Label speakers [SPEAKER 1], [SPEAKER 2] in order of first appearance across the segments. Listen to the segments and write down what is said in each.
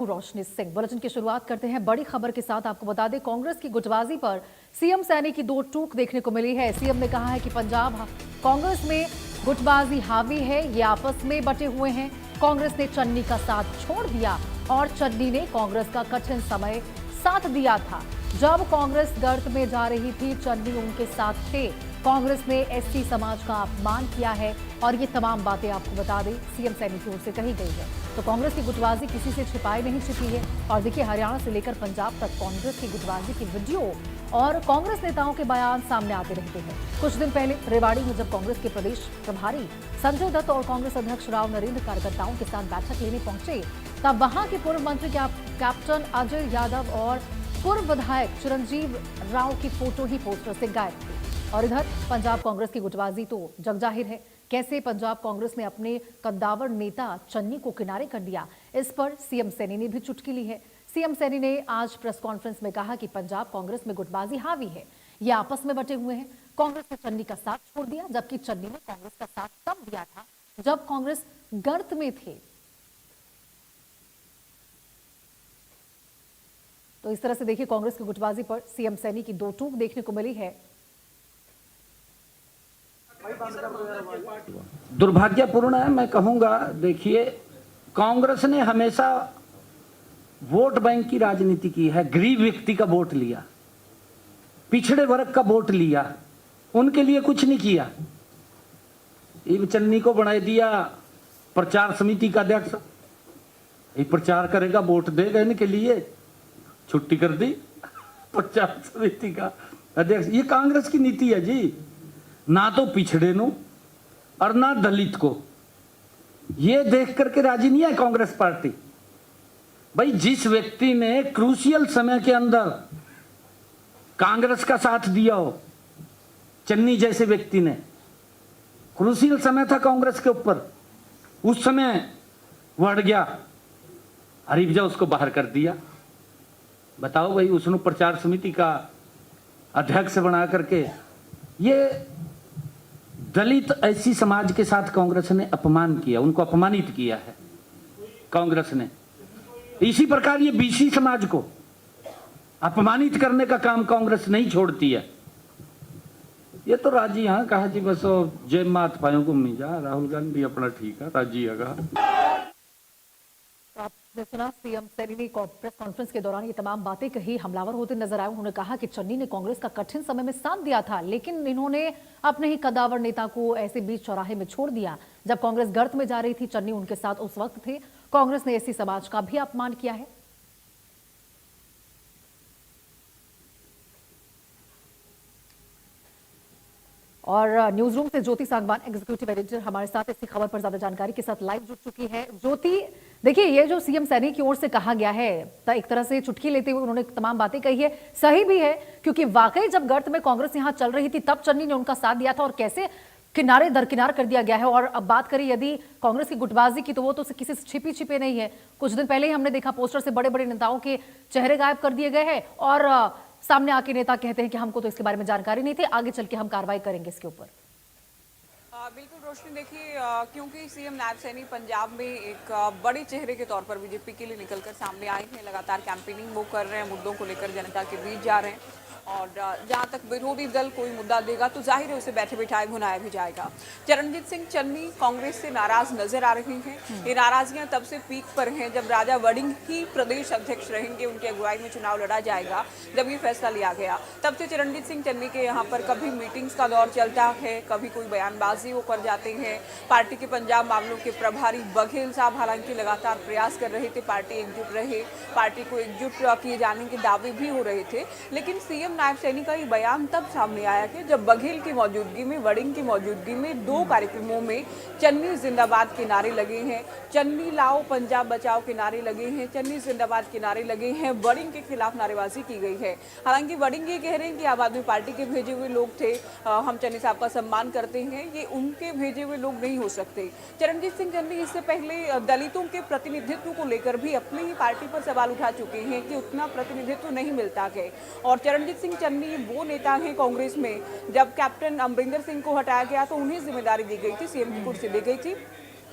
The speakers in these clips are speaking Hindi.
[SPEAKER 1] रोशनी सिंह। बुलेटिन की शुरुआत करते हैं बड़ी खबर के साथ। आपको बता दें, कांग्रेस की गुटबाजी पर सीएम सैनी की दो टूक देखने को मिली है। सीएम ने कहा है कि पंजाब कांग्रेस में गुटबाजी हावी है, ये आपस में बटे हुए हैं। कांग्रेस ने चन्नी का साथ छोड़ दिया और चन्नी ने कांग्रेस का कठिन समय साथ दिया था। जब कांग्रेस गर्त में जा रही थी, चन्नी उनके साथ थे। कांग्रेस ने एससी समाज का अपमान किया है और ये तमाम बातें आपको बता दें सीएम सैनी की ओर से कही गई है। तो कांग्रेस की गुटबाजी किसी से छिपाई नहीं छिपी है। और देखिए, हरियाणा से लेकर पंजाब तक कांग्रेस की गुटबाजी की वीडियो और कांग्रेस नेताओं के बयान सामने आते रहते हैं। कुछ दिन पहले रेवाड़ी में जब कांग्रेस के प्रदेश प्रभारी संजय दत्त और कांग्रेस अध्यक्ष राव नरेंद्र कार्यकर्ताओं के साथ बैठक लेने पहुंचे, तब वहां के पूर्व मंत्री कैप्टन अजय यादव और पूर्व विधायक चिरंजीव राव की फोटो ही पोस्टर से गायब थी। और इधर पंजाब कांग्रेस की गुटबाजी तो जगजाहिर है। कैसे पंजाब कांग्रेस ने अपने कद्दावर नेता चन्नी को किनारे कर दिया, इस पर सीएम सैनी ने भी चुटकी ली है। सीएम सैनी ने आज प्रेस कॉन्फ्रेंस में कहा कि पंजाब कांग्रेस में गुटबाजी हावी है, ये आपस में बटे हुए हैं। कांग्रेस ने चन्नी का साथ छोड़ दिया, जबकि चन्नी ने कांग्रेस का साथ तब दिया था जब कांग्रेस गर्त में थे। तो इस तरह से देखिए, कांग्रेस की गुटबाजी पर सीएम सैनी की दो टूक देखने को मिली है।
[SPEAKER 2] दुर्भाग्यपूर्ण है, मैं कहूंगा। देखिए, कांग्रेस ने हमेशा वोट बैंक की राजनीति की है। गरीब व्यक्ति का वोट लिया, पिछड़े वर्ग का वोट लिया, उनके लिए कुछ नहीं किया। इब चन्नी को बना दिया प्रचार समिति का अध्यक्ष। ये प्रचार करेगा, वोट देगा इनके लिए, छुट्टी कर दी प्रचार समिति का अध्यक्ष। ये कांग्रेस की नीति है जी। ना तो पिछड़े नु और ना दलित को ये देख करके राजी नहीं है कांग्रेस पार्टी। भाई, जिस व्यक्ति ने क्रूशियल समय के अंदर कांग्रेस का साथ दिया हो, चन्नी जैसे व्यक्ति ने, क्रूशियल समय था कांग्रेस के ऊपर, उस समय वो हट गया, हरीफजा उसको बाहर कर दिया। बताओ भाई, उसने प्रचार समिति का अध्यक्ष बना करके ये दलित ऐसी समाज के साथ कांग्रेस ने अपमान किया, उनको अपमानित किया है कांग्रेस ने। इसी प्रकार ये बीसी समाज को अपमानित करने का काम कांग्रेस नहीं छोड़ती है। ये तो राजी हाँ कहा जी, बस जय मात पायों को मिल जा, राहुल गांधी अपना ठीक है, राजी है।
[SPEAKER 1] आपने सुना, सीएम सैनी ने प्रेस कॉन्फ्रेंस के दौरान ये तमाम बातें कही, हमलावर होते नजर आए। उन्होंने कहा कि चन्नी ने कांग्रेस का कठिन समय में साथ दिया था, लेकिन इन्होंने अपने ही कद्दावर नेता को ऐसे बीच चौराहे में छोड़ दिया। जब कांग्रेस गर्त में जा रही थी, चन्नी उनके साथ उस वक्त थे। कांग्रेस ने एससी समाज का भी अपमान किया है। और न्यूज रूम से ज्योति सांगवान, एग्जीक्यूटिव एडिटर, हमारे साथ इसी खबर पर ज्यादा जानकारी के साथ लाइव जुड़ चुकी है। ज्योति, देखिए, ये जो सीएम सैनी की ओर से कहा गया है, एक तरह से चुटकी लेते हुए उन्होंने तमाम बातें कही है, सही भी है, क्योंकि वाकई जब गर्त में कांग्रेस यहां चल रही थी तब चन्नी ने उनका साथ दिया था और कैसे किनारे दरकिनार कर दिया गया है। और अब बात करें यदि कांग्रेस की गुटबाजी की, तो वो तो किसी से छिपे नहीं है। कुछ दिन पहले ही हमने देखा, पोस्टर से बड़े बड़े नेताओं के चेहरे गायब कर दिए गए हैं और सामने आके नेता कहते हैं कि हमको तो इसके बारे में जानकारी नहीं थी, आगे चल के हम कार्रवाई करेंगे इसके ऊपर।
[SPEAKER 3] बिल्कुल रोशनी, देखिए, क्योंकि सीएम नायब सैनी पंजाब में एक बड़े चेहरे के तौर पर बीजेपी के लिए निकलकर सामने आए हैं, लगातार कैंपेनिंग वो कर रहे हैं, मुद्दों को लेकर जनता के बीच जा रहे हैं। और जहां तक विरोधी दल कोई मुद्दा देगा तो जाहिर है उसे बैठे बिठाए भुनाया भी जाएगा। चरणजीत सिंह चन्नी कांग्रेस से नाराज नजर आ रहे हैं। ये नाराजगियां तब से पीक पर हैं जब राजा वड़िंग ही प्रदेश अध्यक्ष रहेंगे, उनकी अगुवाई में चुनाव लड़ा जाएगा। जब ये फैसला लिया गया, तब से चरणजीत सिंह चन्नी के यहाँ पर कभी मीटिंग्स का दौर चलता है, कभी कोई बयानबाजी वो कर जाते हैं। पार्टी के पंजाब मामलों के प्रभारी बघेल साहब हालांकि लगातार प्रयास कर रहे थे, पार्टी एकजुट रहे, पार्टी को एकजुट किए जाने के दावे भी हो रहे थे। लेकिन सीएम नायब सैनी का ये बयान तब सामने आया कि जब बघेल की मौजूदगी में, वड़िंग की मौजूदगी में दो कार्यक्रमों में चन्नी जिंदाबाद के नारे लगे हैं, चन्नी लाओ पंजाब बचाओ के नारे लगे हैं, चन्नी जिंदाबाद के नारे लगे हैं, वड़िंग के खिलाफ नारेबाजी की गई है। हालांकि वड़िंग ये कह रहे हैं कि आम आदमी पार्टी के भेजे हुए लोग थे, हम चन्नी साहब का सम्मान करते हैं, ये उनके भेजे हुए लोग नहीं हो सकते। चरणजीत सिंह चन्नी इससे पहले दलितों के प्रतिनिधित्व को लेकर भी अपनी ही पार्टी पर सवाल उठा चुके हैं कि उतना प्रतिनिधित्व नहीं मिलता है। और चरणजीत सिंह चन्नी वो नेता हैं कांग्रेस में, जब कैप्टन अमरिंदर सिंह को हटाया गया तो उन्हें जिम्मेदारी दी गई थी, सीएम की कुर्सी दी गई थी।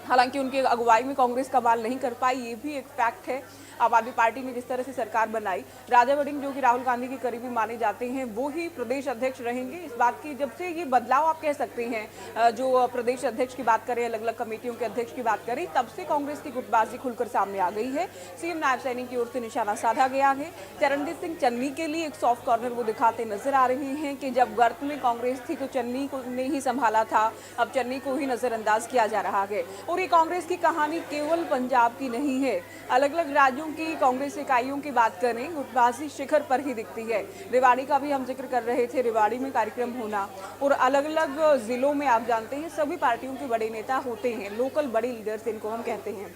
[SPEAKER 3] हालांकि उनकी अगुवाई में कांग्रेस कमाल नहीं कर पाई, ये भी एक फैक्ट है। आम आदमी पार्टी ने जिस तरह से सरकार बनाई, राजा वड़िंग जो कि राहुल गांधी के करीबी माने जाते हैं वो ही प्रदेश अध्यक्ष रहेंगे। इस बात की जब से ये बदलाव आप कह सकते हैं, जो प्रदेश अध्यक्ष की बात करें, अलग अलग कमेटियों के अध्यक्ष की बात करें, तब से कांग्रेस की गुटबाजी खुलकर सामने आ गई है। सीएम नायब सैनी की ओर से निशाना साधा गया है। चरणजीत सिंह चन्नी के लिए एक सॉफ्ट कॉर्नर वो दिखाते नजर आ रहे हैं कि जब गर्त में कांग्रेस थी तो चन्नी को ने ही संभाला था, अब चन्नी को ही नजरअंदाज किया जा रहा है। और ये कांग्रेस की कहानी केवल पंजाब की नहीं है, अलग अलग राज्यों की कांग्रेस इकाइयों की बात करें, गुटबाजी शिखर पर ही दिखती है। रेवाड़ी का भी हम जिक्र कर रहे थे, रेवाड़ी में कार्यक्रम होना, और अलग अलग जिलों में आप जानते हैं सभी पार्टियों के बड़े नेता होते हैं, लोकल बड़े लीडर्स इनको हम कहते हैं।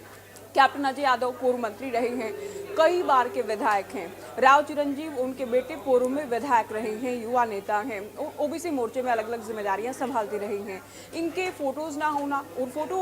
[SPEAKER 3] कैप्टन अजय यादव पूर्व मंत्री रहे हैं, कई बार के विधायक हैं। राव चिरंजीव उनके बेटे पूर्व में विधायक रहे हैं, युवा नेता हैं, ओबीसी मोर्चे में अलग अलग जिम्मेदारियां संभालते रहे हैं। इनके फोटोज ना होना, और फोटो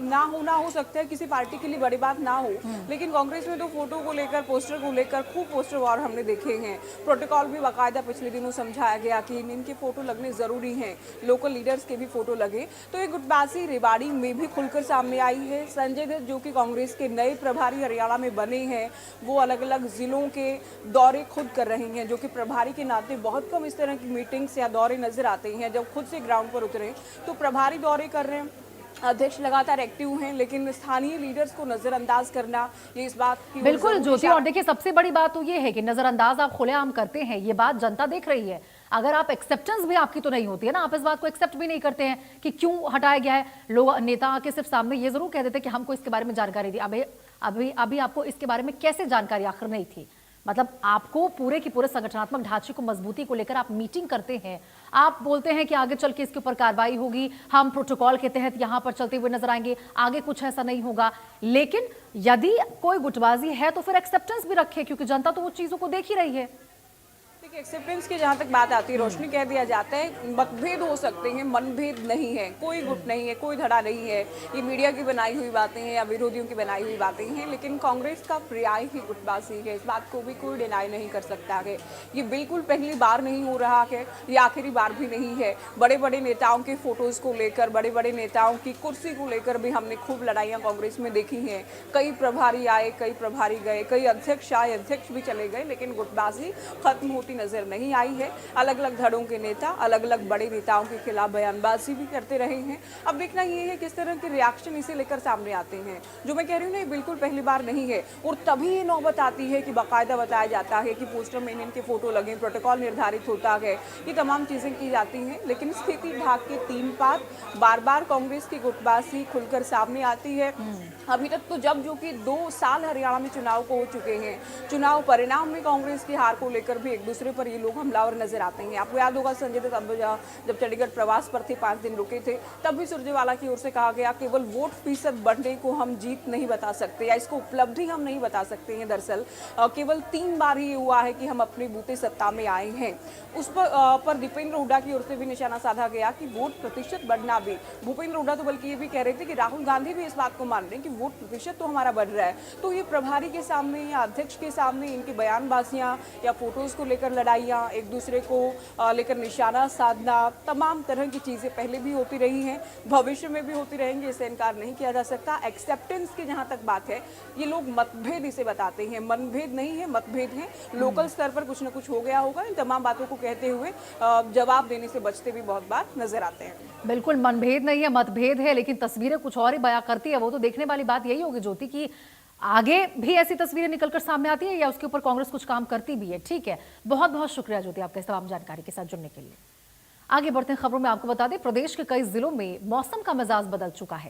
[SPEAKER 3] ना होना हो सकता है किसी पार्टी के लिए बड़ी बात ना हो, लेकिन कांग्रेस में तो फोटो को लेकर, पोस्टर को लेकर खूब पोस्टर वॉर हमने देखे हैं। प्रोटोकॉल भी बाकायदा पिछले दिनों समझाया गया कि इनके फोटो लगने जरूरी हैं, लोकल लीडर्स के भी फोटो लगे। तो ये गुटबाजी रेवाड़ी में भी खुलकर सामने आई है। संजय दत्त जो कि कांग्रेस के नए प्रभारी हरियाणा में बने हैं, वो अलग अलग जिलों के दौरे खुद कर रहे हैं, जो कि प्रभारी के नाते बहुत कम इस तरह की मीटिंग्स या दौरे नजर आते हैं। जब खुद से ग्राउंड पर उतरे तो प्रभारी दौरे कर रहे हैं, अध्यक्ष लगातार एक्टिव हैं, लेकिन स्थानीय लीडर्स को नजरअंदाज करना, ये इस बात की
[SPEAKER 1] बिल्कुल ज्योति, और देखिए सबसे बड़ी बात तो ये है कि नजरअंदाज आप खुलेआम करते हैं, ये बात जनता देख रही है। अगर आप एक्सेप्टेंस भी आपकी तो नहीं होती है ना, आप इस बात को एक्सेप्ट भी नहीं करते हैं कि क्यों हटाया गया है। लोग नेता आके सिर्फ सामने ये जरूर कह देते कि हमको इसके बारे में जानकारी दी। अभी आपको इसके बारे में कैसे जानकारी आखिर नहीं थी? मतलब आपको पूरे की पूरे संगठनात्मक ढांचे को मजबूती को लेकर आप मीटिंग करते हैं, आप बोलते हैं कि आगे चल के इसके ऊपर कार्रवाई होगी, हम प्रोटोकॉल के तहत यहां पर चलते हुए नजर आएंगे, आगे कुछ ऐसा नहीं होगा। लेकिन यदि कोई गुटबाजी है तो फिर एक्सेप्टेंस भी रखे, क्योंकि जनता तो वो चीजों को देख ही रही है।
[SPEAKER 3] एक्सेप्टेंस की जहाँ तक बात आती है, रोशनी कह दिया जाता है मतभेद हो सकते हैं, मनभेद नहीं है, कोई गुट नहीं है, कोई धड़ा नहीं है। ये मीडिया की बनाई हुई बातें हैं या विरोधियों की बनाई हुई बातें हैं, लेकिन कांग्रेस का पर्याय ही गुटबाजी है, इस बात को भी कोई डिनाई नहीं कर सकता है। ये बिल्कुल पहली बार नहीं हो रहा है, ये आखिरी बार भी नहीं है। बड़े बड़े नेताओं के फोटोज को लेकर, बड़े बड़े नेताओं की कुर्सी को लेकर भी हमने खूब लड़ाइयाँ कांग्रेस में देखी हैं। कई प्रभारी आए, कई प्रभारी गए, कई अध्यक्ष आए, अध्यक्ष भी चले गए, लेकिन गुटबाजी खत्म होती नजर नहीं आई है। अलग अलग धड़ों के नेता अलग अलग बड़े नेताओं के खिलाफ बयानबाजी भी करते रहे हैं। अब देखना ये है किस तरह के रिएक्शन इसे लेकर सामने आते हैं। जो मैं कह रही हूँ ना, ये बिल्कुल पहली बार नहीं है, और तभी ये नौबत आती है कि बाकायदा बताया जाता है कि पोस्टर में इनके फोटो लगे, प्रोटोकॉल निर्धारित होता है, ये तमाम चीजें की जाती हैं। लेकिन स्थिति ढाक के तीन पात, बार बार कांग्रेस की गुटबाजी खुलकर सामने आती है। अभी तक तो जो कि 2 साल हरियाणा में चुनाव को हो चुके हैं, चुनाव परिणाम में कांग्रेस की हार को लेकर भी एक दूसरे पर ये लोग हमलावर नजर आते हैं। आपको याद होगा संजय दत्त जब चंडीगढ़ प्रवास पर थे, 5 दिन रुके थे, तब भी सुरजेवाला की ओर से कहा गया केवल वोट फीसद बढ़ने को हम जीत नहीं बता सकते या इसको उपलब्धि हम नहीं बता सकते हैं। दरअसल केवल 3 बार ही हुआ है कि हम अपने बूते सत्ता में आए हैं। उस पर दीपेंद्र हुड्डा की ओर से भी निशाना साधा गया कि वोट प्रतिशत बढ़ना भी, भूपेंद्र हुड्डा तो बल्कि ये भी कह रहे थे कि राहुल गांधी भी इस बात को मान रहे हैं कि वोट प्रतिशत तो हमारा बढ़ रहा है। तो ये प्रभारी के सामने या अध्यक्ष के सामने इनकी बयानबाजियां या फोटोज को लेकर लड़ाइयां, एक दूसरे को लेकर निशाना साधना, तमाम तरह की चीजें पहले भी होती रही हैं, भविष्य में भी होती रहेंगी, इससे इनकार नहीं किया जा सकता। एक्सेप्टेंस की जहां तक बात है, ये लोग मतभेद इसे बताते हैं, मनभेद नहीं है, मतभेद है। लोकल स्तर पर कुछ न कुछ हो गया होगा, इन तमाम बातों को कहते हुए जवाब देने से बचते भी बहुत बार नजर आते हैं।
[SPEAKER 1] बिल्कुल मनभेद नहीं है, मतभेद है, लेकिन तस्वीरें कुछ और ही बयां करती है। वो तो देखने वाली बात यही होगी ज्योति की आगे भी ऐसी तस्वीरें निकलकर सामने आती है या उसके ऊपर कांग्रेस कुछ काम करती भी है। ठीक है, बहुत बहुत शुक्रिया ज्योति आपका इस तमाम जानकारी के साथ जुड़ने के लिए। आगे बढ़ते हैं खबरों में, आपको बता दें प्रदेश के कई जिलों में मौसम का मिजाज बदल चुका है।